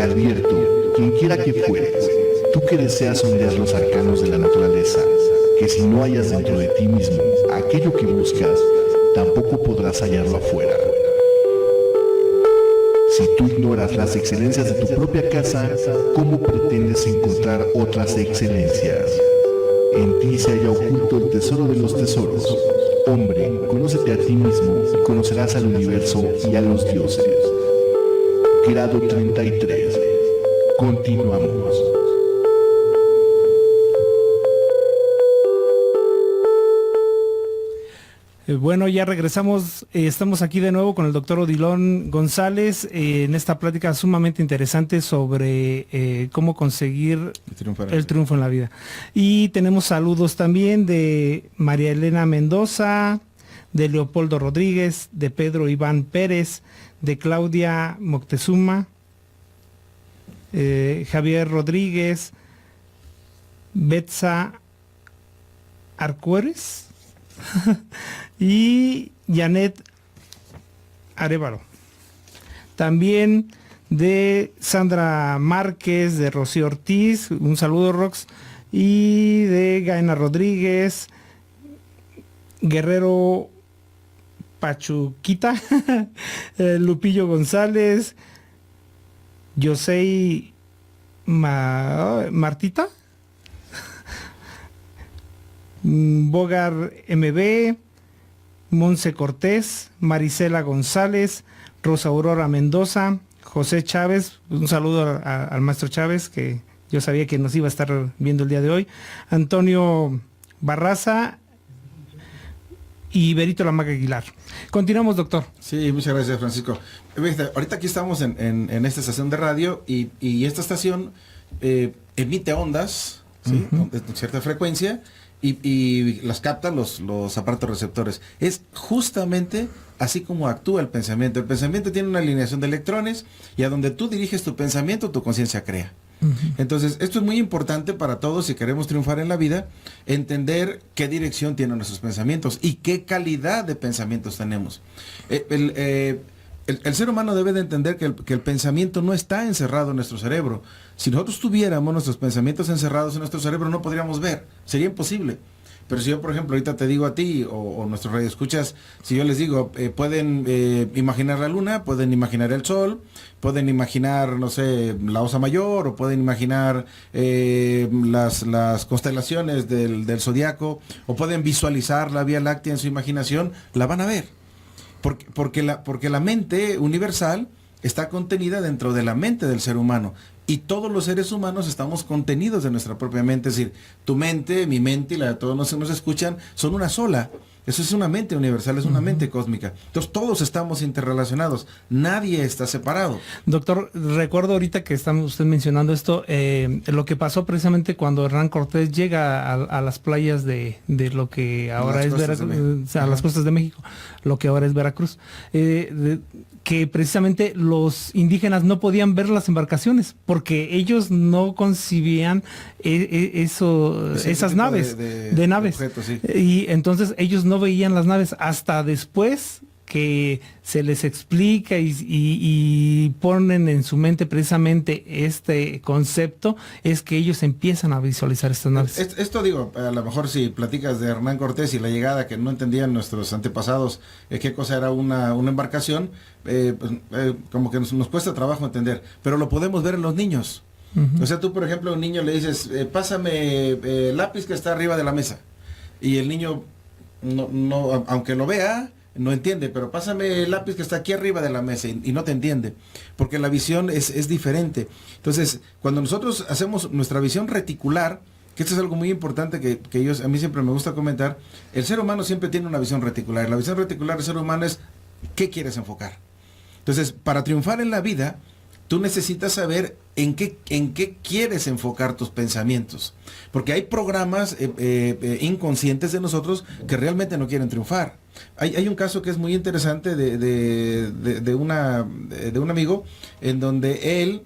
advierto, quien quiera que fueres, tú que deseas sondear los arcanos de la naturaleza, que si no hallas dentro de ti mismo aquello que buscas, tampoco podrás hallarlo afuera. Si tú ignoras las excelencias de tu propia casa, ¿cómo pretendes encontrar otras excelencias? En ti se halla oculto el tesoro de los tesoros. Hombre, conócete a ti mismo y conocerás al universo y a los dioses. Grado 33. Continuamos. Bueno, ya regresamos, estamos aquí de nuevo con el doctor Odilon González en esta plática sumamente interesante sobre cómo conseguir el triunfo en la vida. Y tenemos saludos también de María Elena Mendoza, de Leopoldo Rodríguez, de Pedro Iván Pérez, de Claudia Moctezuma, Javier Rodríguez, Betsa Arcueres y Janet Arévalo. También de Sandra Márquez, de Rocío Ortiz, un saludo Rox, y de Gaena Rodríguez, Guerrero Pachuquita, Lupillo González, Yosei Martita, Bogar MB, Monse Cortés, Marisela González, Rosa Aurora Mendoza, José Chávez, un saludo al maestro Chávez, que yo sabía que nos iba a estar viendo el día de hoy, Antonio Barraza y Berito Lamaga Aguilar. Continuamos, doctor. Sí, muchas gracias, Francisco. Ahorita aquí estamos en esta estación de radio y esta estación emite ondas, ¿sí? De cierta frecuencia, y las captan los aparatos receptores. Es justamente así como actúa el pensamiento. El pensamiento tiene una alineación de electrones y a donde tú diriges tu pensamiento, tu conciencia crea. Entonces, esto es muy importante para todos si queremos triunfar en la vida, entender qué dirección tienen nuestros pensamientos y qué calidad de pensamientos tenemos. El ser humano debe de entender que el pensamiento no está encerrado en nuestro cerebro. Si nosotros tuviéramos nuestros pensamientos encerrados en nuestro cerebro, no podríamos ver, sería imposible. Pero si yo, por ejemplo, ahorita te digo a ti o nuestros radioescuchas, si yo les digo, pueden imaginar la luna, pueden imaginar el sol, pueden imaginar, no sé, la Osa Mayor, o pueden imaginar las constelaciones del zodiaco, o pueden visualizar la Vía Láctea en su imaginación, la van a ver. Porque la mente universal está contenida dentro de la mente del ser humano. Y todos los seres humanos estamos contenidos de nuestra propia mente. Es decir, tu mente, mi mente y la de todos los que nos escuchan son una sola. Eso es una mente universal, es una mente cósmica. Entonces todos estamos interrelacionados, nadie está separado. Doctor, recuerdo ahorita que está usted mencionando esto, lo que pasó precisamente cuando Hernán Cortés llega a las playas de lo que ahora es Veracruz, a las costas de México, lo que ahora es Veracruz, que precisamente los indígenas no podían ver las embarcaciones porque ellos no concibían esas naves, de naves. Objetos, sí. Y entonces ellos no veían las naves hasta después que se les explica y ponen en su mente precisamente este concepto, es que ellos empiezan a visualizar estas naves. Esto digo, a lo mejor si platicas de Hernán Cortés y la llegada, que no entendían nuestros antepasados qué cosa era una embarcación, como que nos cuesta trabajo entender, pero lo podemos ver en los niños. O sea, tú por ejemplo a un niño le dices, pásame lápiz que está arriba de la mesa, y el niño no, aunque lo vea, no entiende, pero pásame el lápiz que está aquí arriba de la mesa y no te entiende, porque la visión es diferente. Entonces, cuando nosotros hacemos nuestra visión reticular, que esto es algo muy importante que a mí siempre me gusta comentar, el ser humano siempre tiene una visión reticular. La visión reticular del ser humano es ¿qué quieres enfocar? Entonces, para triunfar en la vida, tú necesitas saber en qué quieres enfocar tus pensamientos, porque hay programas inconscientes de nosotros que realmente no quieren triunfar. Hay un caso que es muy interesante de un amigo en donde él,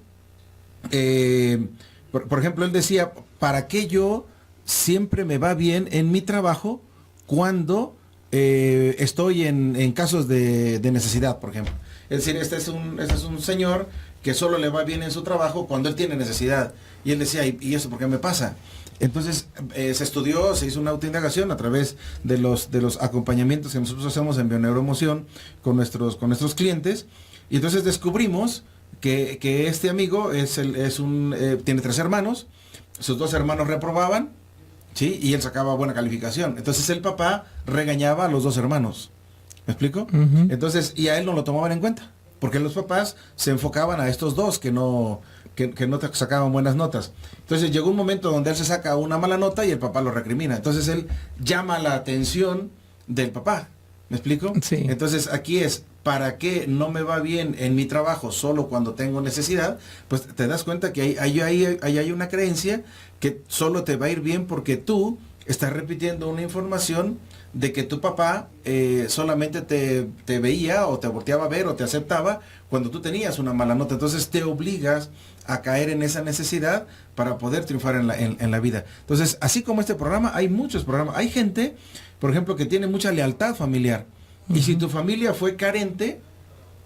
por ejemplo, él decía, ¿para qué yo siempre me va bien en mi trabajo cuando estoy en casos de necesidad, por ejemplo. Es decir, este es un señor que solo le va bien en su trabajo cuando él tiene necesidad. Y él decía, ¿y eso por qué me pasa? Entonces se estudió, se hizo una autoindagación a través de los acompañamientos que nosotros hacemos en Bioneuroemoción con nuestros clientes. Y entonces descubrimos que este amigo tiene 3 hermanos, sus 2 hermanos reprobaban, ¿sí? Y él sacaba buena calificación. Entonces el papá regañaba a los 2 hermanos. ¿Me explico? Entonces, y a él no lo tomaban en cuenta, porque los papás se enfocaban a estos 2 que no te sacaban buenas notas. Entonces llegó un momento donde él se saca una mala nota y el papá lo recrimina. Entonces él llama la atención del papá. ¿Me explico? Sí. Entonces aquí es, ¿para qué no me va bien en mi trabajo solo cuando tengo necesidad? Pues te das cuenta que hay una creencia que solo te va a ir bien porque tú estás repitiendo una información de que tu papá solamente te veía o te volteaba a ver o te aceptaba cuando tú tenías una mala nota. Entonces te obligas a caer en esa necesidad para poder triunfar en la vida. Entonces, así como este programa, hay muchos programas. Hay gente, por ejemplo, que tiene mucha lealtad familiar. Y si tu familia fue carente,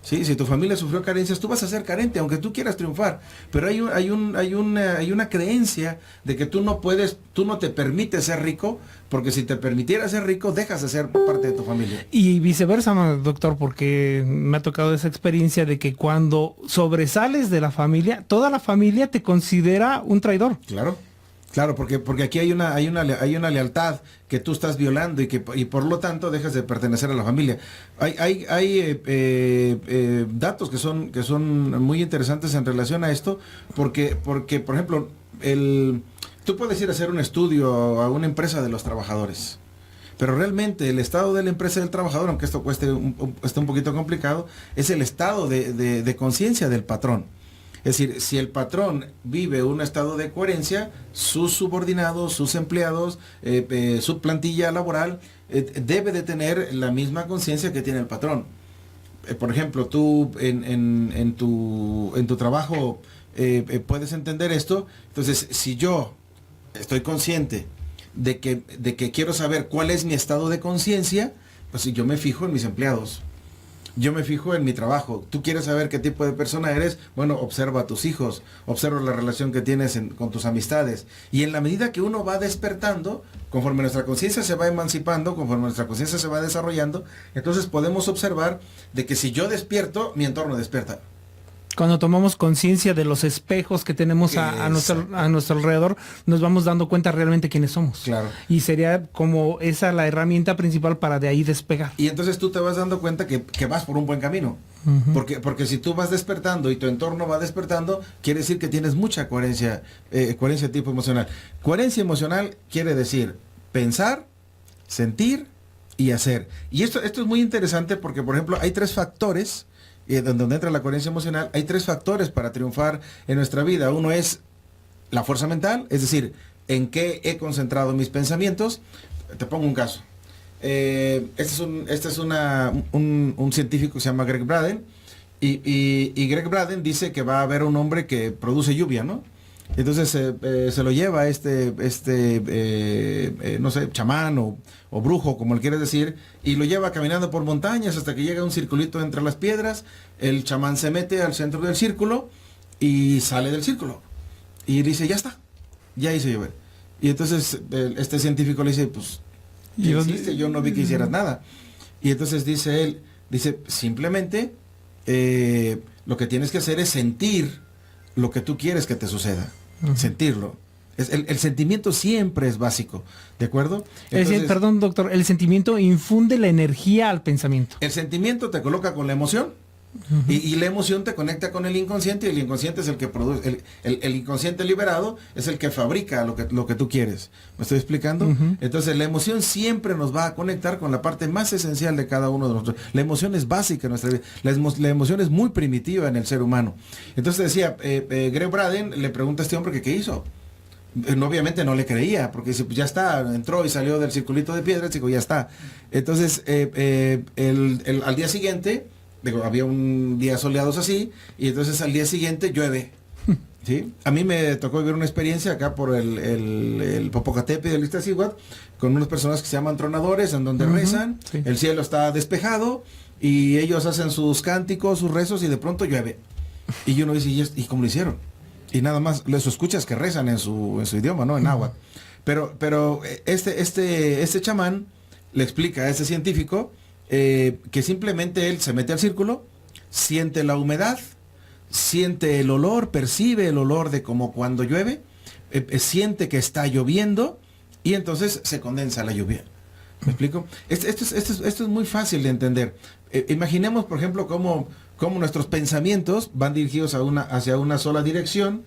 ¿sí? Si tu familia sufrió carencias, tú vas a ser carente, aunque tú quieras triunfar. Pero hay una creencia de que tú no te permites ser rico, porque si te permitieras ser rico, dejas de ser parte de tu familia. Y viceversa, doctor, porque me ha tocado esa experiencia de que cuando sobresales de la familia, toda la familia te considera un traidor. Claro, porque aquí hay una lealtad que tú estás violando y por lo tanto dejas de pertenecer a la familia. Hay datos que son muy interesantes en relación a esto, porque por ejemplo, tú puedes ir a hacer un estudio a una empresa de los trabajadores, pero realmente el estado de la empresa del trabajador, aunque esto esté un poquito complicado, es el estado de conciencia del patrón. Es decir, si el patrón vive un estado de coherencia, sus subordinados, sus empleados, su plantilla laboral, debe de tener la misma conciencia que tiene el patrón. Por ejemplo, tú en tu trabajo puedes entender esto. Entonces, si yo estoy consciente de que quiero saber cuál es mi estado de conciencia, pues yo me fijo en mis empleados. Yo me fijo en mi trabajo. Tú quieres saber qué tipo de persona eres, bueno, observa a tus hijos, observa la relación que tienes con tus amistades. Y en la medida que uno va despertando, conforme nuestra conciencia se va emancipando, conforme nuestra conciencia se va desarrollando, entonces podemos observar de que si yo despierto, mi entorno despierta. Cuando tomamos conciencia de los espejos que tenemos a nuestro alrededor, nos vamos dando cuenta realmente quiénes somos. Claro. Y sería como esa la herramienta principal para de ahí despegar. Y entonces tú te vas dando cuenta que vas por un buen camino. Porque si tú vas despertando y tu entorno va despertando, quiere decir que tienes mucha coherencia de tipo emocional. Coherencia emocional quiere decir pensar, sentir y hacer. Y esto es muy interesante porque, por ejemplo, hay 3 factores donde entra la coherencia emocional. Hay 3 factores para triunfar en nuestra vida. Uno es la fuerza mental, es decir, en qué he concentrado mis pensamientos. Te pongo un caso. Este es un científico que se llama Greg Braden, y Greg Braden dice que va a haber un hombre que produce lluvia, ¿no? Entonces se lo lleva no sé, chamán o brujo, como le quieres decir, y lo lleva caminando por montañas hasta que llega a un circulito entre las piedras. El chamán se mete al centro del círculo y sale del círculo. Y dice, ya está, ya hice llover. Y entonces este científico le dice, pues, ¿qué hiciste? Yo no vi que hicieras nada. Y entonces dice él, simplemente lo que tienes que hacer es sentir lo que tú quieres que te suceda. Sentirlo. El sentimiento siempre es básico, ¿de acuerdo? Entonces, perdón, doctor, el sentimiento infunde la energía al pensamiento. El sentimiento te coloca con la emoción. Y la emoción te conecta con el inconsciente, y el inconsciente es el que produce, el inconsciente liberado es el que fabrica lo que tú quieres. ¿Me estoy explicando? Entonces la emoción siempre nos va a conectar con la parte más esencial de cada uno de nosotros. La emoción es básica en nuestra vida. La emoción es muy primitiva en el ser humano. Entonces decía, Greg Braden le pregunta a este hombre que qué hizo. Obviamente no le creía, porque dice, pues ya está, entró y salió del circulito de piedras, digo, ya está. Entonces al día siguiente, había un día soleados así, y entonces al día siguiente llueve. ¿Sí? A mí me tocó vivir una experiencia acá por el Popocatépetl del Iztaccíhuatl con unas personas que se llaman tronadores, en donde rezan, sí. El cielo está despejado y ellos hacen sus cánticos, sus rezos y de pronto llueve. Y uno dice, ¿y cómo lo hicieron? Y nada más les escuchas que rezan en su idioma, ¿no? En náhuatl. Pero este chamán le explica a este científico que simplemente él se mete al círculo, siente la humedad, siente el olor, percibe el olor de como cuando llueve, siente que está lloviendo y entonces se condensa la lluvia. ¿Me explico? Esto es muy fácil de entender. Imaginemos, por ejemplo, cómo nuestros pensamientos van dirigidos hacia una sola dirección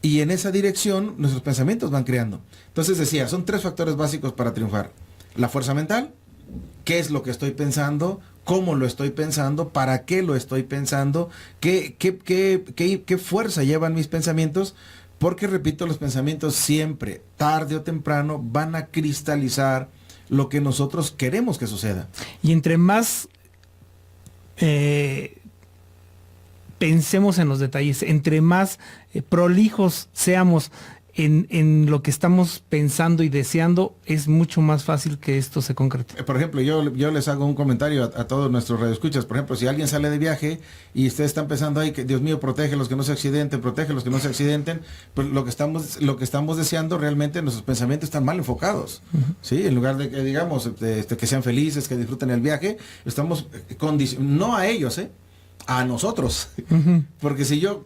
y en esa dirección nuestros pensamientos van creando. Entonces decía, son 3 factores básicos para triunfar. La fuerza mental, qué es lo que estoy pensando, cómo lo estoy pensando, para qué lo estoy pensando, qué fuerza llevan mis pensamientos, porque repito, los pensamientos siempre, tarde o temprano, van a cristalizar lo que nosotros queremos que suceda. Y entre más pensemos en los detalles, entre más prolijos seamos en lo que estamos pensando y deseando, es mucho más fácil que esto se concrete. Por ejemplo, yo les hago un comentario a todos nuestros radioescuchas. Por ejemplo, si alguien sale de viaje y ustedes están pensando ahí que Dios mío, protege a los que no se accidenten, protege a los que no se accidenten, pues lo que estamos deseando realmente, nuestros pensamientos están mal enfocados. ¿Sí? En lugar de que digamos que sean felices, que disfruten el viaje, estamos no a ellos, a nosotros. Porque si yo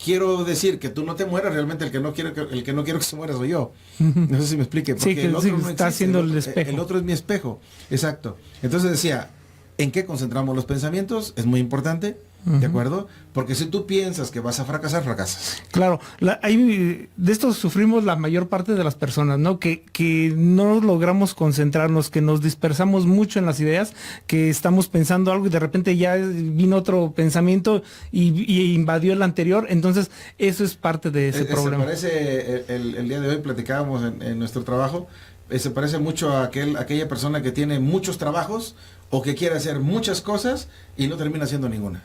quiero decir que tú no te mueras, realmente el que no quiero que se muera soy yo. No sé si me explique. Porque sí, el otro no está haciendo el espejo. El otro es mi espejo. Exacto. Entonces decía, ¿en qué concentramos los pensamientos? Es muy importante. ¿De acuerdo? Porque si tú piensas que vas a fracasar, fracasas. Claro, de esto sufrimos la mayor parte de las personas, ¿no? Que no logramos concentrarnos, que nos dispersamos mucho en las ideas, que estamos pensando algo y de repente ya vino otro pensamiento y invadió el anterior. Entonces, eso es parte de ese problema. Se parece, el día de hoy platicábamos en nuestro trabajo, se parece mucho a aquella persona que tiene muchos trabajos o que quiere hacer muchas cosas y no termina haciendo ninguna.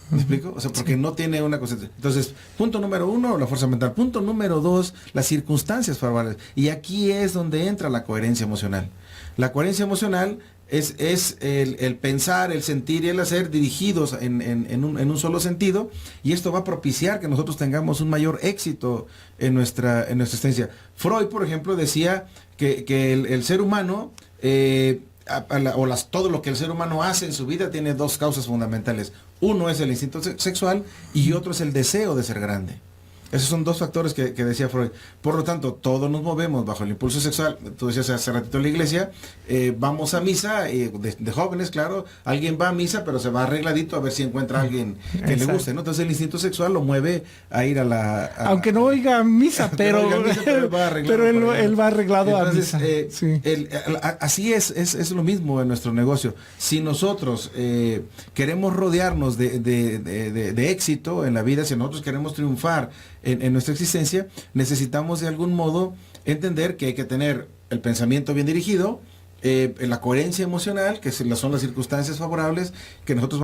¿Me explico? O sea, porque no tiene una concentración. Entonces, punto número 1, la fuerza mental. Punto número 2, las circunstancias favorables. Y aquí es donde entra la coherencia emocional. La coherencia emocional es el pensar, el sentir y el hacer dirigidos en un solo sentido. Y esto va a propiciar que nosotros tengamos un mayor éxito en nuestra existencia. Freud, por ejemplo, decía que el ser humano... todo lo que el ser humano hace en su vida tiene 2 causas fundamentales. Uno es el instinto sexual y otro es el deseo de ser grande. Esos son 2 factores que decía Freud. Por lo tanto, todos nos movemos bajo el impulso sexual. Tú decías hace ratito en la iglesia, vamos a misa, de jóvenes, claro, alguien va a misa, pero se va arregladito a ver si encuentra a alguien que le guste, ¿no? Entonces el instinto sexual lo mueve a ir aunque no oiga misa, pero él va arreglado. Entonces, a misa. Sí. Así es lo mismo en nuestro negocio. Si nosotros queremos rodearnos de éxito en la vida, si nosotros queremos triunfar en nuestra existencia, necesitamos de algún modo entender que hay que tener el pensamiento bien dirigido, la coherencia emocional, que son las circunstancias favorables que nosotros